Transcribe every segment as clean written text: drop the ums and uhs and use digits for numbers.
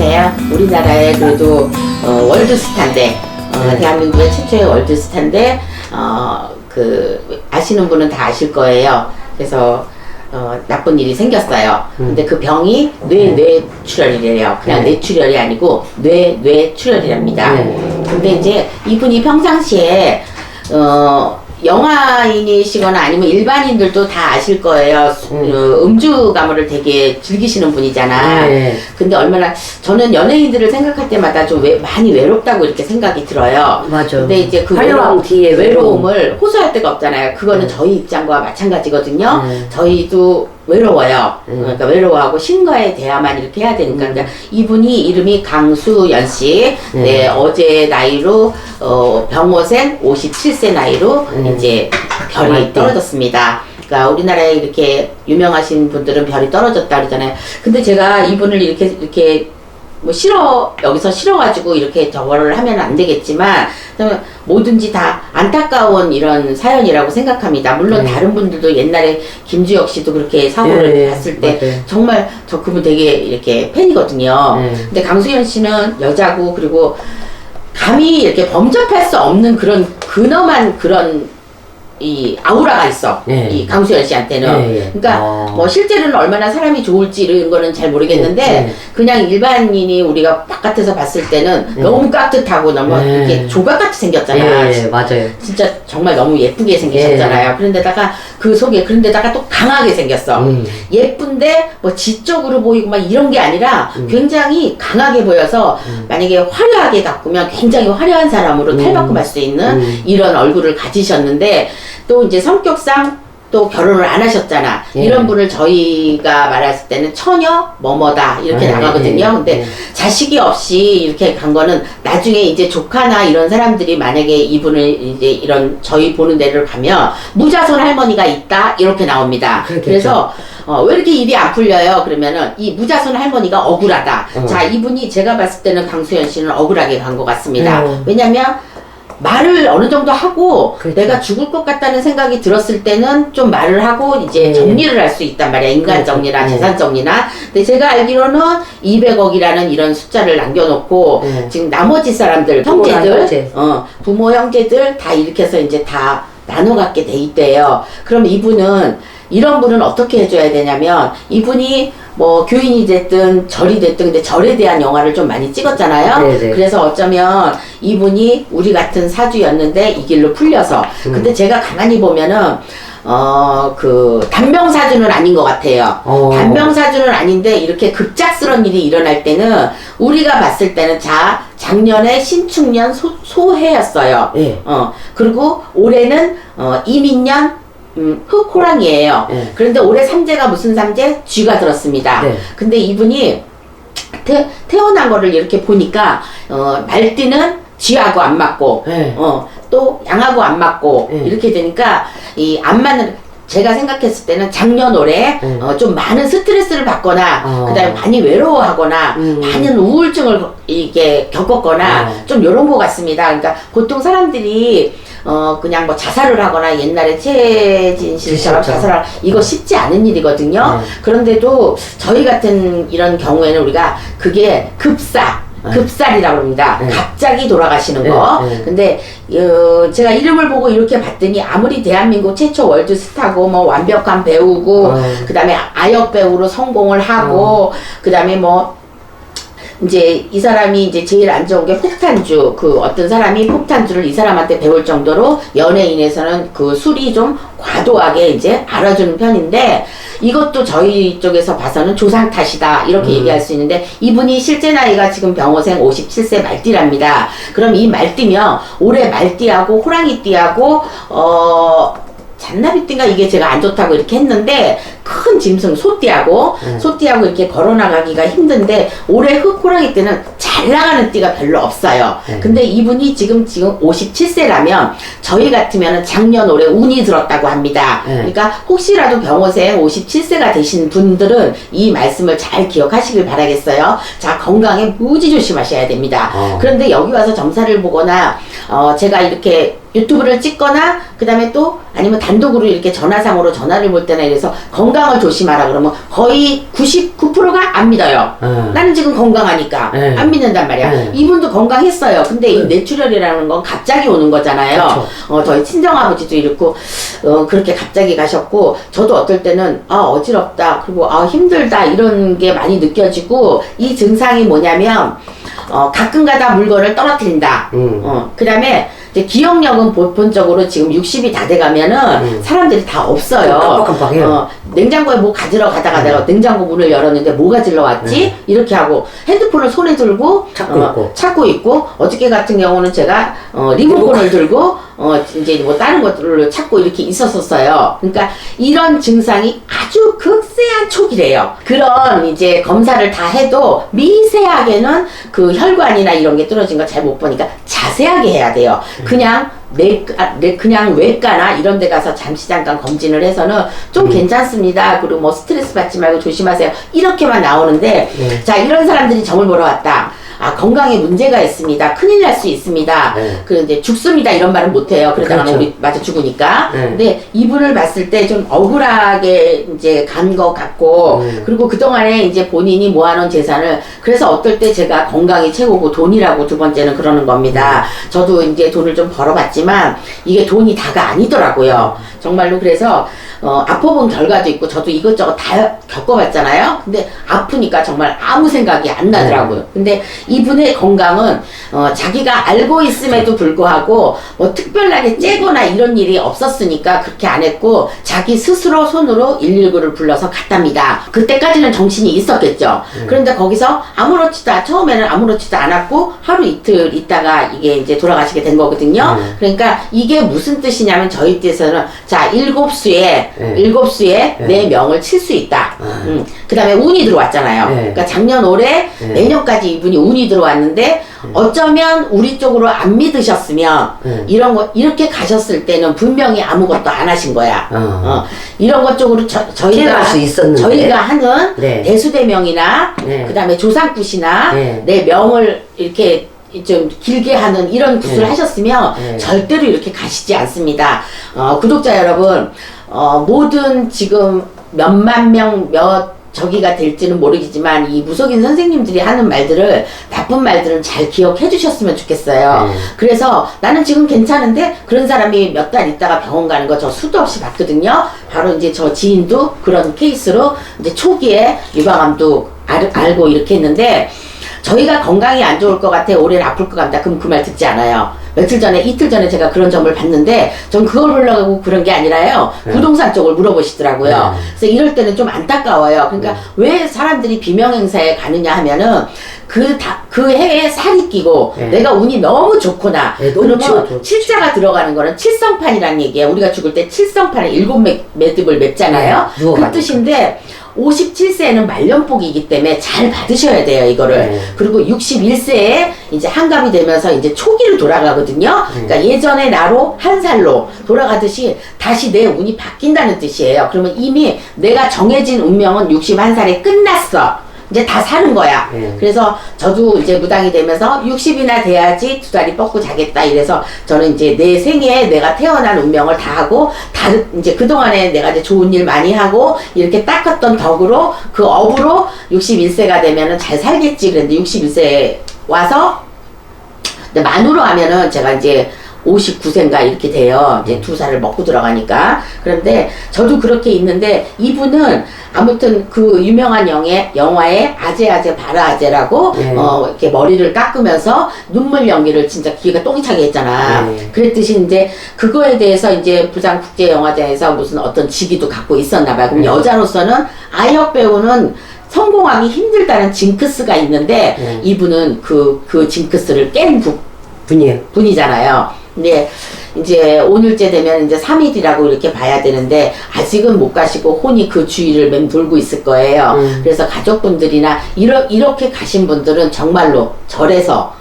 생각해요. 우리나라의 그래도 월드스타인데 대한민국의 최초의 월드스타인데 아시는 분은 다 아실 거예요. 그래서 나쁜 일이 생겼어요. 근데 그 병이 뇌출혈이래요. 그냥 뇌출혈이 아니고 뇌출혈이랍니다. 근데 이제 이분이 평상시에 영화인이시거나 아니면 일반인들도 다 아실 거예요. 음주 가무를 되게 즐기시는 분이잖아. 근데 얼마나 저는 연예인들을 생각할 때마다 좀 많이 외롭다고 이렇게 생각이 들어요. 맞아. 근데 이제 그 활용 뒤에 외로움을 호소할 데가 없잖아요. 그거는 저희 입장과 마찬가지거든요. 저희도 외로워요. 그러니까 외로워하고 신과에 대야만 이렇게 해야 되니까. 그러니까 이분이 이름이 강수연 씨. 네, 어제 나이로 병호생 57세 나이로 이제 별이 떨어졌습니다. 그러니까 우리나라에 이렇게 유명하신 분들은 별이 떨어졌다 그러잖아요. 근데 제가 이분을 이렇게 뭐 여기서 싫어가지고 이렇게 저거를 하면 안 되겠지만, 뭐든지 다 안타까운 이런 사연이라고 생각합니다. 물론 다른 분들도 옛날에 김주혁 씨도 그렇게 사고를 봤을 때 맞아요. 정말 저 그분 되게 이렇게 팬이거든요. 근데 강수연 씨는 여자고, 그리고 감히 이렇게 범접할 수 없는 그런 근엄한 그런 이 아우라가 있어. 이 강수연 씨한테는. 그러니까 뭐 실제로는 얼마나 사람이 좋을지 이런 거는 잘 모르겠는데 그냥 일반인이 우리가 바깥에서 봤을 때는 너무 깍듯하고 너무 이렇게 조각같이 생겼잖아. 맞아요. 진짜 정말 너무 예쁘게 생기셨잖아요. 그런데다가 그런데다가 또 강하게 생겼어. 예쁜데 뭐 지적으로 보이고 막 이런 게 아니라 굉장히 강하게 보여서 만약에 화려하게 가꾸면 굉장히 화려한 사람으로 탈바꿈할 수 있는 이런 얼굴을 가지셨는데, 또 이제 성격상 또 결혼을 안 하셨잖아. 이런 분을 저희가 말했을 때는 처녀 뭐뭐다 이렇게 나가거든요. 근데 자식이 없이 이렇게 간 거는 나중에 이제 조카나 이런 사람들이 만약에 이분을 이제 이런 저희 보는 데를 가면 무자손 할머니가 있다 이렇게 나옵니다. 그렇겠죠. 그래서 왜 이렇게 일이 안 풀려요? 그러면은 이 무자손 할머니가 억울하다. 자, 이분이 제가 봤을 때는 강수연 씨는 억울하게 간 것 같습니다. 왜냐면 말을 어느 정도 하고 내가 죽을 것 같다는 생각이 들었을 때는 좀 말을 하고 이제 정리를 할 수 있단 말이야. 인간 정리나 재산 정리나. 근데 제가 알기로는 200억이라는 이런 숫자를 남겨놓고 지금 나머지 사람들, 형제들, 부모 형제들 다 이렇게 해서 이제 다 나눠 갖게 돼 있대요. 그럼 이분은 이런 분은 어떻게 해줘야 되냐면, 이분이 뭐 교인이 됐든 절이 됐든, 근데 절에 대한 영화를 좀 많이 찍었잖아요. 그래서 어쩌면 이분이 우리 같은 사주였는데 이 길로 풀려서 근데 제가 가만히 보면은 단명사주는 아닌 것 같아요. 단명사주는 아닌데 이렇게 급작스러운 일이 일어날 때는 우리가 봤을 때는 작년에 신축년 소해였어요. 그리고 올해는 이민년 흑호랑이에요. 그런데 올해 삼재가 무슨 삼재? 쥐가 들었습니다. 근데 이분이 태어난 거를 이렇게 보니까 말띠는 쥐하고 안 맞고 또 양하고 안 맞고 이렇게 되니까 이 안 맞는, 제가 생각했을 때는 작년 올해 좀 많은 스트레스를 받거나 그다음에 많이 외로워하거나 많은 우울증을 이게 겪었거나 좀 요런 것 같습니다. 그러니까 보통 사람들이 그냥 뭐 자살을 하거나 옛날에 최진 씨처럼 자살을 이거 쉽지 않은 일이거든요. 그런데도 저희 같은 이런 경우에는 우리가 그게 급살이라고 합니다. 갑자기 돌아가시는 거. 근데 제가 이름을 보고 이렇게 봤더니 아무리 대한민국 최초 월드스타고 뭐 완벽한 배우고 그다음에 아역 배우로 성공을 하고 그다음에 뭐 이제 이 사람이 이제 제일 안 좋은 게 폭탄주, 어떤 사람이 폭탄주를 이 사람한테 배울 정도로 연예인에서는 그 술이 좀 과도하게 이제 알아주는 편인데, 이것도 저희 쪽에서 봐서는 조상 탓이다 이렇게 얘기할 수 있는데, 이분이 실제 나이가 지금 병호생 57세 말띠랍니다. 그럼 이 말띠면 올해 말띠하고 호랑이띠하고 잔나비띠인가 이게 제가 안 좋다고 이렇게 했는데, 큰 짐승 소띠하고 이렇게 걸어나가기가 힘든데, 올해 흑호랑이 때는 잘 나가는 띠가 별로 없어요. 근데 이분이 지금 57세라면 저희 같으면 작년 올해 운이 들었다고 합니다. 그러니까 혹시라도 병호생 57세가 되신 분들은 이 말씀을 잘 기억하시길 바라겠어요. 자, 건강에 무지 조심하셔야 됩니다. 그런데 여기 와서 점사를 보거나 제가 이렇게 유튜브를 찍거나 그 다음에 또 아니면 단독으로 이렇게 전화상으로 전화를 볼 때나 이래서 건강을 조심하라 그러면 거의 99%가 안 믿어요. 나는 지금 건강하니까 안 믿는단 말이야. 이분도 건강했어요. 근데 이 뇌출혈이라는 건 갑자기 오는 거잖아요. 저희 친정아버지도 이렇고 그렇게 갑자기 가셨고 저도 어떨 때는 어지럽다 그리고 힘들다 이런 게 많이 느껴지고 이 증상이 뭐냐면 가끔가다 물건을 떨어뜨린다. 그 다음에 기억력은 보편적으로 지금 60이 다 돼가면은 사람들이 다 없어요. 깜빡깜빡해요. 냉장고에 뭐 가지러 가다가 내가 냉장고 문을 열었는데 뭐 가지러 왔지? 이렇게 하고 핸드폰을 손에 들고 찾고 있고 어저께 같은 경우는 제가 리모컨을 들고 이제 뭐 다른 것들을 찾고 이렇게 있었었어요. 그러니까 이런 증상이 아주 극세한 초기래요. 그런 이제 검사를 다 해도 미세하게는 그 혈관이나 이런 게 뚫어진 거 잘 못 보니까 자세하게 해야 돼요. 그냥 그냥 외과나 이런 데 가서 잠깐 검진을 해서는 좀 괜찮습니다. 그리고 뭐 스트레스 받지 말고 조심하세요. 이렇게만 나오는데 자, 이런 사람들이 점을 보러 왔다. 건강에 문제가 있습니다. 큰일 날 수 있습니다. 그런데 죽습니다. 이런 말은 못해요. 그러다가 그렇죠. 우리 맞아 죽으니까. 근데 이분을 봤을 때 좀 억울하게 이제 간 것 같고, 그리고 그동안에 이제 본인이 모아놓은 재산을, 그래서 어떨 때 제가 건강이 최고고 돈이라고 두 번째는 그러는 겁니다. 저도 이제 돈을 좀 벌어봤지만, 이게 돈이 다가 아니더라고요. 정말로 그래서, 아파본 결과도 있고, 저도 이것저것 다 겪어봤잖아요. 근데 아프니까 정말 아무 생각이 안 나더라고요. 근데 이분의 건강은 자기가 알고 있음에도 불구하고 뭐 특별하게 째거나 이런 일이 없었으니까 그렇게 안 했고 자기 스스로 손으로 119를 불러서 갔답니다. 그때까지는 정신이 있었겠죠. 그런데 거기서 처음에는 아무렇지도 않았고 하루 이틀 있다가 이게 이제 돌아가시게 된 거거든요. 그러니까 이게 무슨 뜻이냐면 저희 뜻에서는 자, 일곱 수에 내 명을 칠 수 있다. 그 다음에 운이 들어왔잖아요. 그러니까 작년 올해 내년까지 이분이 운이 들어왔는데 어쩌면 우리 쪽으로 안 믿으셨으면 이렇게 가셨을 때는 분명히 아무것도 안 하신 거야. 이런 것 쪽으로 저희가 하는 대수대명이나 그 다음에 조상굿이나 내 명을 이렇게 좀 길게 하는 이런 굿을 하셨으면 절대로 이렇게 가시지 않습니다. 구독자 여러분, 모든 지금 몇만 명, 저기가 될지는 모르겠지만 이 무속인 선생님들이 하는 말들을 나쁜 말들은 잘 기억해 주셨으면 좋겠어요. 그래서 나는 지금 괜찮은데 그런 사람이 몇 달 있다가 병원 가는 거 저 수도 없이 봤거든요. 바로 이제 저 지인도 그런 케이스로 이제 초기에 유방암도 알고 이렇게 했는데 저희가 건강이 안 좋을 것 같아 올해는 아플 것 같다 그럼 그 말 듣지 않아요. 이틀 전에 제가 그런 점을 봤는데 전 그걸 보려고 그런 게 아니라요. 부동산 쪽을 물어보시더라고요. 그래서 이럴 때는 좀 안타까워요. 그러니까 왜 사람들이 비명행사에 가느냐 하면은 그 해에 살이 끼고 내가 운이 너무 좋구나. 그러면 칠자가 들어가는 거는 칠성판이라는 얘기예요. 우리가 죽을 때 칠성판에 7매듭을 맺잖아요. 그 뜻인데 57세에는 말년복이기 때문에 잘 받으셔야 돼요, 이거를. 그리고 61세에 이제 한갑이 되면서 이제 초기로 돌아가거든요. 그러니까 예전에 나로 한 살로 돌아가듯이 다시 내 운이 바뀐다는 뜻이에요. 그러면 이미 내가 정해진 운명은 61살에 끝났어. 이제 다 사는 거야. 그래서 저도 이제 무당이 되면서 60이나 돼야지 두 다리 뻗고 자겠다 이래서 저는 이제 내 생애에 내가 태어난 운명을 다 하고 이제 그동안에 내가 이제 좋은 일 많이 하고 이렇게 닦았던 덕으로 그 업으로 61세가 되면은 잘 살겠지 그랬는데 61세에 와서 근데 만으로 하면은 제가 이제 59세인가 이렇게 돼요. 이제 2살을 먹고 들어가니까. 그런데 저도 그렇게 있는데 이분은 아무튼 그 유명한 영화에 아재아재 바라아재라고 이렇게 머리를 깎으면서 눈물 연기를 진짜 기가 똥이 차게 했잖아. 그랬듯이 이제 그거에 대해서 이제 부산 국제영화제에서 무슨 어떤 직위도 갖고 있었나 봐요. 그럼 여자로서는 아역 배우는 성공하기 힘들다는 징크스가 있는데 이분은 그 징크스를 깬 분이잖아요. 근데 이제 오늘째 되면 이제 3일이라고 이렇게 봐야 되는데 아직은 못 가시고 혼이 그 주위를 맴돌고 있을 거예요. 그래서 가족분들이나 이렇게 가신 분들은 정말로 절에서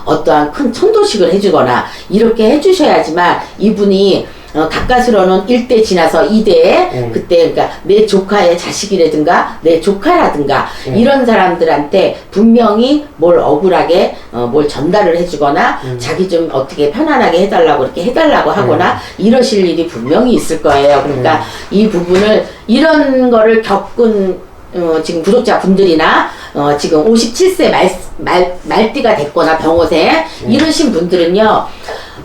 어떠한 큰 천도식을 해주거나 이렇게 해주셔야지만 이분이 가까스로는 1대 지나서 2대 그때 그러니까 내 조카의 자식이라든가 내 조카라든가 이런 사람들한테 분명히 뭘 억울하게 뭘 전달을 해주거나 자기 좀 어떻게 편안하게 해달라고 이렇게 해달라고 하거나 이러실 일이 분명히 있을 거예요. 그러니까 이 부분을 이런 거를 겪은 지금 구독자 분들이나 지금 57세 말띠가 됐거나 병호생 이러신 분들은요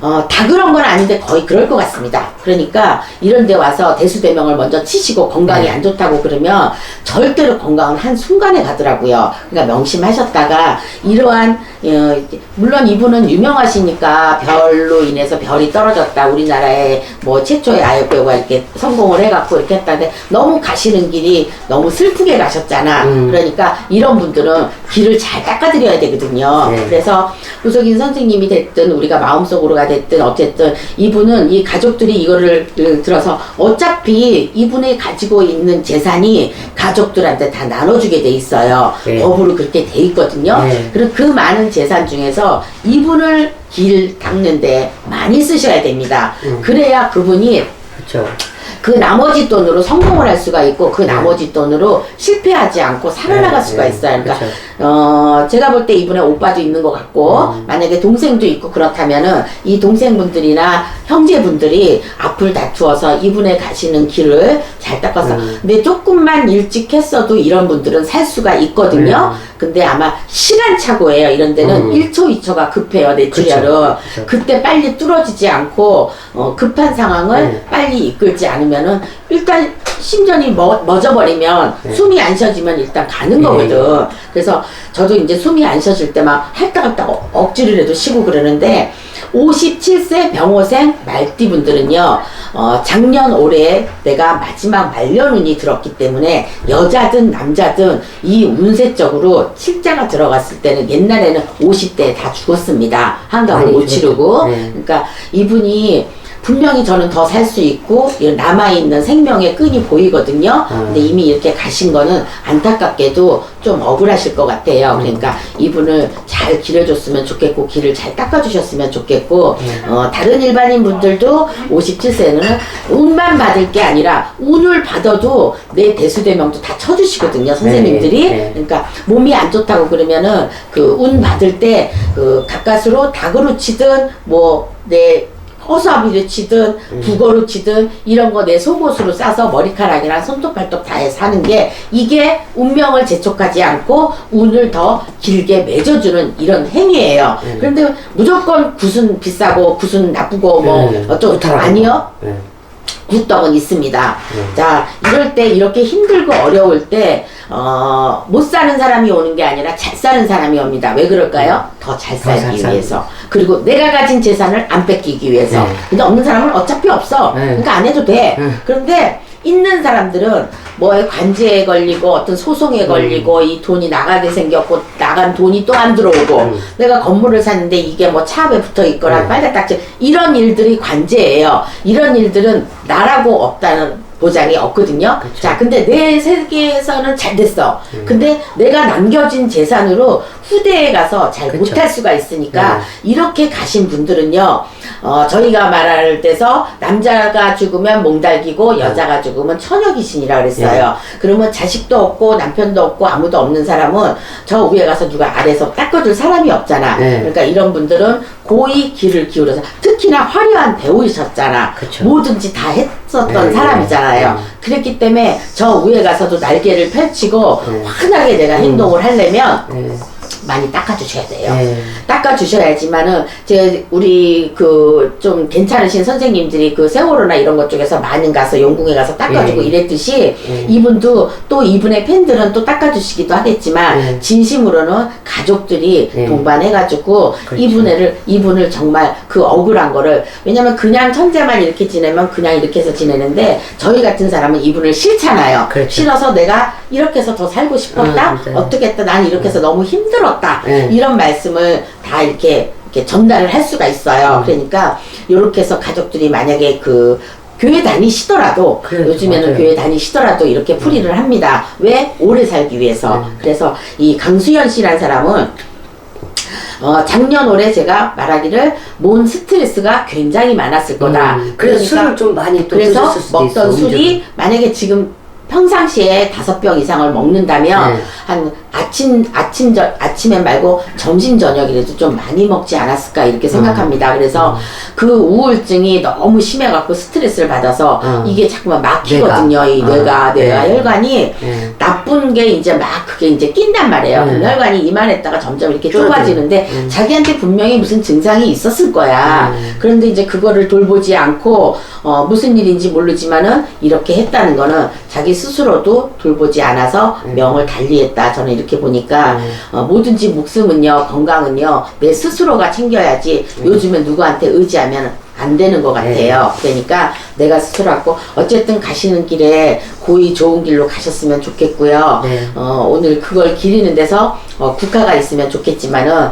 다 그런 건 아닌데 거의 그럴 것 같습니다. 그러니까 이런 데 와서 대수대명을 먼저 치시고 건강이 안 좋다고 그러면 절대로 건강은 한순간에 가더라고요. 그러니까 명심하셨다가 이러한 물론 이분은 유명하시니까 별로 인해서 별이 떨어졌다. 우리나라에 뭐 최초의 아역배우가 이렇게 성공을 해갖고 이렇게 했다는데 너무 가시는 길이 너무 슬프게 가셨잖아. 그러니까 이런 분들은 길을 잘 닦아드려야 되거든요. 그래서 우석인 선생님이 됐든 우리가 마음속으로가 됐든 어쨌든 이분은 이 가족들이 이거를 들어서 어차피 이분이 가지고 있는 재산이 가족들한테 다 나눠주게 돼 있어요. 법으로 그렇게 돼 있거든요. 그리고 그 많은 재산 중에서 이분을 길 닦는데 많이 쓰셔야 됩니다. 그래야 그분이 그렇죠. 그 나머지 돈으로 성공을 할 수가 있고 그 나머지 돈으로 실패하지 않고 살아나갈 수가 있어요. 그러니까 제가 볼 때 이분의 오빠도 있는 것 같고 만약에 동생도 있고 그렇다면은 이 동생분들이나 형제분들이 앞을 다투어서 이분의 가시는 길을 잘 닦아서 근데 조금만 일찍 했어도 이런 분들은 살 수가 있거든요. 근데 아마 시간착오예요. 이런 데는 1초 2초가 급해요. 뇌출혈은. 그때 빨리 뚫어지지 않고 급한 상황을 빨리 이끌지 않으면은 일단 심전이 멎어버리면 숨이 안 쉬어지면 일단 가는 거거든. 그래서 저도 이제 숨이 안 쉬어질 때 막 할딱할딱 억지로라도 쉬고 그러는데 57세 병호생 말띠분들은요 작년 올해 내가 마지막 말년운이 들었기 때문에 여자든 남자든 이 운세적으로 칠자가 들어갔을 때는 옛날에는 50대에 다 죽었습니다. 한갑을 못 치르고. 그러니까 이분이 분명히 저는 더 살 수 있고 남아있는 생명의 끈이 보이거든요. 근데 이미 이렇게 가신 거는 안타깝게도 좀 억울하실 것 같아요. 그러니까 이분을 잘 길어줬으면 좋겠고 길을 잘 닦아주셨으면 좋겠고 다른 일반인 분들도 57세는 운만 받을 게 아니라 운을 받아도 내 대수대명도 다 쳐주시거든요. 선생님들이. 그러니까 몸이 안 좋다고 그러면은 그 운 받을 때 그 가까스로 닭으로 치든 내 허수아비로 치든 북어로 치든 이런 거 내 속옷으로 싸서 머리카락이랑 손톱 발톱 다 해서 하는 게 이게 운명을 재촉하지 않고 운을 더 길게 맺어주는 이런 행위예요. 그런데 무조건 굿은 비싸고 굿은 나쁘고 뭐 어쩌고 아니요. 굿떡은 있습니다. 자, 이럴 때 이렇게 힘들고 어려울 때 못 사는 사람이 오는 게 아니라 잘 사는 사람이 옵니다. 왜 그럴까요? 더 잘 살기 위해서. 그리고 내가 가진 재산을 안 뺏기기 위해서. 근데 없는 사람은 어차피 없어. 그러니까 안 해도 돼. 그런데 있는 사람들은 뭐에 관제에 걸리고 어떤 소송에 걸리고 이 돈이 나가게 생겼고 나간 돈이 또 안 들어오고 내가 건물을 샀는데 이게 뭐 차압에 붙어 있거나 빨대딱지 이런 일들이 관제예요. 이런 일들은 나라고 없다는 보장이 없거든요. 그쵸. 자, 근데 내 세계에서는 잘 됐어. 근데 내가 남겨진 재산으로 후대에 가서 잘 못할 수가 있으니까 이렇게 가신 분들은요, 저희가 말할 때서 남자가 죽으면 몽달기고 여자가 죽으면 처녀귀신이라 그랬어요. 그러면 자식도 없고 남편도 없고 아무도 없는 사람은 저 위에 가서 누가 아래서 닦아줄 사람이 없잖아. 그러니까 이런 분들은 고이 귀를 기울여서 특히나 화려한 배우이셨잖아. 그쵸. 뭐든지 다 했었던 사람이잖아요. 그랬기 때문에 저 위에 가서도 날개를 펼치고 환하게 내가 행동을 하려면 많이 닦아주셔야 돼요. 닦아주셔야지만은, 우리 좀 괜찮으신 선생님들이 그 세월호나 이런 것 쪽에서 많은 가서 용궁에 가서 닦아주고 이랬듯이, 이분도 또 이분의 팬들은 또 닦아주시기도 하겠지만, 진심으로는 가족들이 동반해가지고, 그렇죠. 이분을 정말 그 억울한 거를, 왜냐면 그냥 천재만 이렇게 지내면 그냥 이렇게 해서 지내는데, 저희 같은 사람은 이분을 싫잖아요. 그렇죠. 싫어서 내가 이렇게 해서 더 살고 싶었다? 어떻게 했다? 난 이렇게 해서 너무 힘들었다. 이런 말씀을 다 이렇게 이렇게 전달을 할 수가 있어요. 그러니까 이렇게 해서 가족들이 만약에 그 교회 다니시더라도 요즘에는 맞아요. 교회 다니시더라도 이렇게 풀이를 합니다. 왜? 오래 살기 위해서. 그래서 이 강수연 씨라는 사람은 작년 올해 제가 말하기를 몸 스트레스가 굉장히 많았을 거다. 그래서 술을 좀 많이 또 그래서 드셨을 수도 먹던 있어, 술이 만약에 지금 평상시에 5병 이상을 먹는다면 한 아침엔 말고 점심 저녁이라도 좀 많이 먹지 않았을까 이렇게 생각합니다. 그래서 그 우울증이 너무 심해갖고 스트레스를 받아서 이게 자꾸만 막히거든요. 이 뇌가 혈관이 나쁜 게 이제 막 그게 이제 낀단 말이에요. 혈관이 이만했다가 점점 이렇게 좁아지는데 자기한테 분명히 무슨 증상이 있었을 거야. 그런데 이제 그거를 돌보지 않고 무슨 일인지 모르지만은 이렇게 했다는 거는 자기 스스로도 돌보지 않아서 명을 달리했다. 저는 이렇게 보니까 뭐든지 목숨은요, 건강은요, 내 스스로가 챙겨야지 요즘에 누구한테 의지하면 안 되는 것 같아요. 그러니까 내가 스스로 하고 어쨌든 가시는 길에 고이 좋은 길로 가셨으면 좋겠고요. 오늘 그걸 기리는 데서 국화가 있으면 좋겠지만은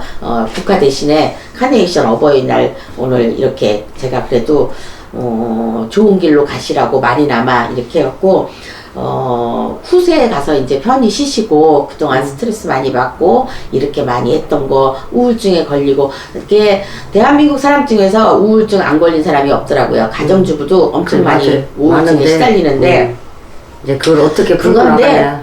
국화 대신에 카네이션 어버이날 오늘 이렇게 제가 그래도 좋은 길로 가시라고 말이나마 이렇게 해갖고 후세에 가서 이제 편히 쉬시고 그동안 스트레스 많이 받고 이렇게 많이 했던 거 우울증에 걸리고 이렇게 대한민국 사람 중에서 우울증 안 걸린 사람이 없더라고요. 가정주부도 엄청 많이 우울증에 시달리는데 이제 그걸 어떻게 그건데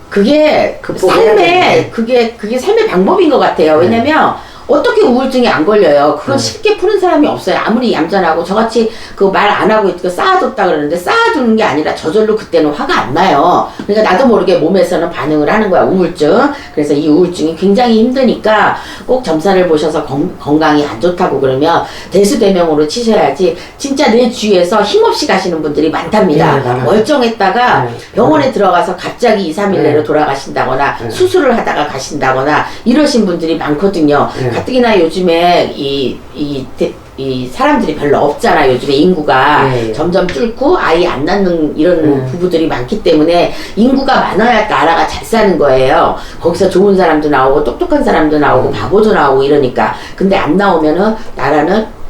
그게 삶의 그게 삶의 방법인 것 같아요. 왜냐면 어떻게 우울증이 안 걸려요? 그건 쉽게 푸는 사람이 없어요. 아무리 얌전하고 저같이 그 말 안 하고 쌓아뒀다 그러는데 쌓아두는 게 아니라 저절로 그때는 화가 안 나요. 그러니까 나도 모르게 몸에서는 반응을 하는 거야, 우울증. 그래서 이 우울증이 굉장히 힘드니까 꼭 점사를 보셔서 건강이 안 좋다고 그러면 대수대명으로 치셔야지. 진짜 내 주위에서 힘없이 가시는 분들이 많답니다. 멀쩡했다가 병원에 들어가서 갑자기 2, 3일 내로 돌아가신다거나 수술을 하다가 가신다거나 이러신 분들이 많거든요. 가뜩이나 요즘에 이 사람들이 별로 없잖아. 요즘에 인구가 점점 줄고 아이 안 낳는 이런 부부들이 많기 때문에 인구가 많아야 나라가 잘 사는 거예요. 거기서 좋은 사람도 나오고 똑똑한 사람도 나오고 바보도 나오고 이러니까. 근데 안 나오면은 나라는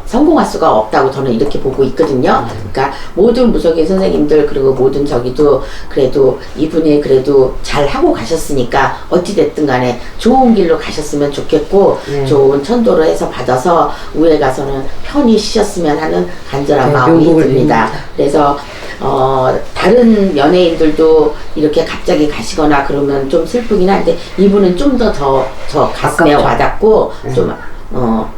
성공할 수가 없다고 저는 이렇게 보고 있거든요. 그러니까 모든 무속인 선생님들 그리고 모든 저기도 그래도 이분이 그래도 잘 하고 가셨으니까 어찌됐든 간에 좋은 길로 가셨으면 좋겠고 좋은 천도를 해서 받아서 위에 가서는 편히 쉬셨으면 하는 간절한 마음이 듭니다. 그래서 다른 연예인들도 이렇게 갑자기 가시거나 그러면 좀 슬프긴 한데 이분은 좀 더 저 가슴에 와닿고 좀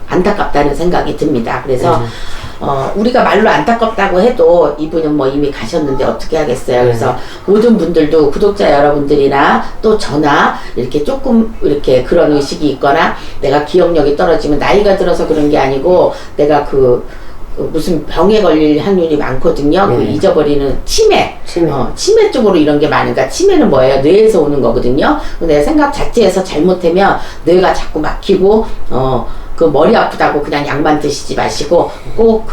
안타깝다는 생각이 듭니다. 그래서 우리가 말로 안타깝다고 해도 이분은 뭐 이미 가셨는데 어떻게 하겠어요. 그래서 모든 분들도 구독자 여러분들이나 또 저나 이렇게 조금 이렇게 그런 의식이 있거나 내가 기억력이 떨어지면 나이가 들어서 그런 게 아니고 내가 무슨 병에 걸릴 확률이 많거든요. 그 잊어버리는 치매 쪽으로 이런 게 많으니까 치매는 뭐예요? 뇌에서 오는 거거든요. 내 생각 자체에서 잘못하면 뇌가 자꾸 막히고 그 머리 아프다고 그냥 약만 드시지 마시고 꼭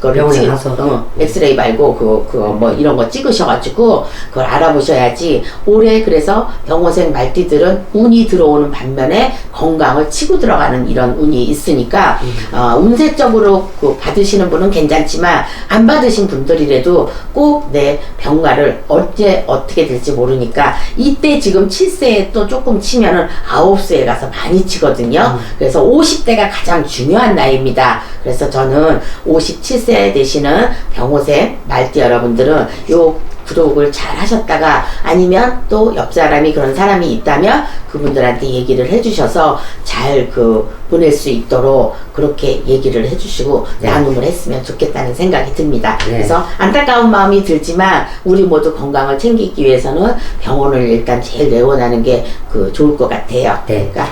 병원에 가서 엑스레이 말고 뭐 이런 거 찍으셔가지고 그걸 알아보셔야지. 올해 그래서 병호생 말띠들은 운이 들어오는 반면에 건강을 치고 들어가는 이런 운이 있으니까 운세적으로 받으시는 분은 괜찮지만 안 받으신 분들이라도 꼭 내 병가를 언제 어떻게 될지 모르니까 이때 지금 7세에 또 조금 치면은 9세에 가서 많이 치거든요. 그래서 50대가 가장 중요한 나이입니다. 그래서 저는 57세 되시는 병호생 말띠 여러분들은 요 구독을 잘 하셨다가 아니면 또 옆 사람이 그런 사람이 있다면 그분들한테 얘기를 해주셔서 잘 보낼 수 있도록 그렇게 얘기를 해주시고 나눔을 했으면 좋겠다는 생각이 듭니다. 그래서 안타까운 마음이 들지만 우리 모두 건강을 챙기기 위해서는 병원을 일단 제일 내원하는 게 좋을 것 같아요. 그러니까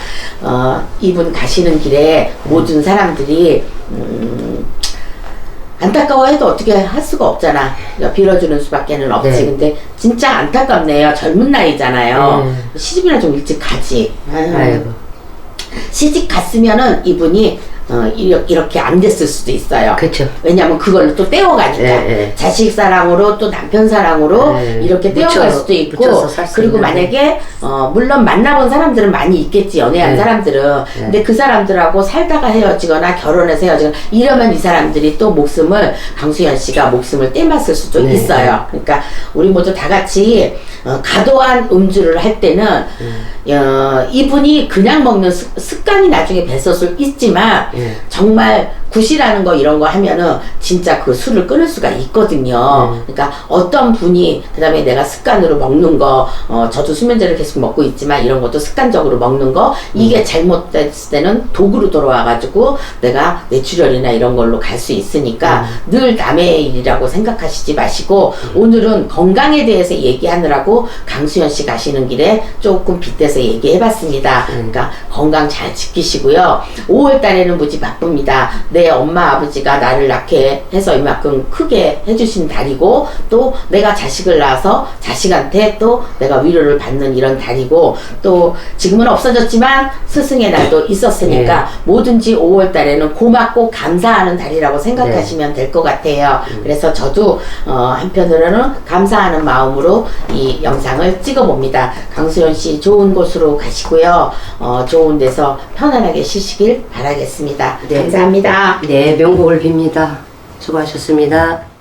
이분 가시는 길에 모든 사람들이 안타까워해도 어떻게 할 수가 없잖아. 빌어주는 수밖에는 없지. 근데 진짜 안타깝네요. 젊은 나이잖아요. 시집이나 좀 일찍 가지. 시집 갔으면은 이분이 이렇게 안 됐을 수도 있어요. 그쵸. 왜냐면 그걸로 또 떼어가니까. 예. 자식 사랑으로 또 남편 사랑으로 이렇게 떼어갈 수도 있고. 묻혀서 살수 그리고 있는. 만약에, 물론 만나본 사람들은 많이 있겠지, 연애한 사람들은. 근데 그 사람들하고 살다가 헤어지거나 결혼해서 헤어지거나 이러면 이 사람들이 또 강수현 씨가 목숨을 떼맞을 수도 있어요. 그러니까 우리 모두 다 같이 과도한 음주를 할 때는 이분이 그냥 먹는 습관이 나중에 뱄을 수 있지만 정말 굿이라는 거 이런 거 하면은 진짜 그 술을 끊을 수가 있거든요. 그러니까 어떤 분이 그다음에 내가 습관으로 먹는 거 저도 수면제를 계속 먹고 있지만 이런 것도 습관적으로 먹는 거 이게 잘못됐을 때는 독으로 돌아와가지고 내가 뇌출혈이나 이런 걸로 갈 수 있으니까 늘 남의 일이라고 생각하시지 마시고 오늘은 건강에 대해서 얘기하느라고 강수현 씨 가시는 길에 조금 빗대서 얘기해봤습니다. 그러니까 건강 잘 지키시고요. 5월 달에는 무지 바쁩니다. 내 엄마 아버지가 나를 낳게 해서 이만큼 크게 해주신 달이고 또 내가 자식을 낳아서 자식한테 또 내가 위로를 받는 이런 달이고 또 지금은 없어졌지만 스승의 날도 있었으니까 뭐든지 5월 달에는 고맙고 감사하는 달이라고 생각하시면 될 것 같아요. 그래서 저도 한편으로는 감사하는 마음으로 이 영상을 찍어봅니다. 강수현 씨 좋은 곳으로 가시고요. 좋은 데서 편안하게 쉬시길 바라겠습니다. 감사합니다. 네, 명복을 빕니다. 수고하셨습니다.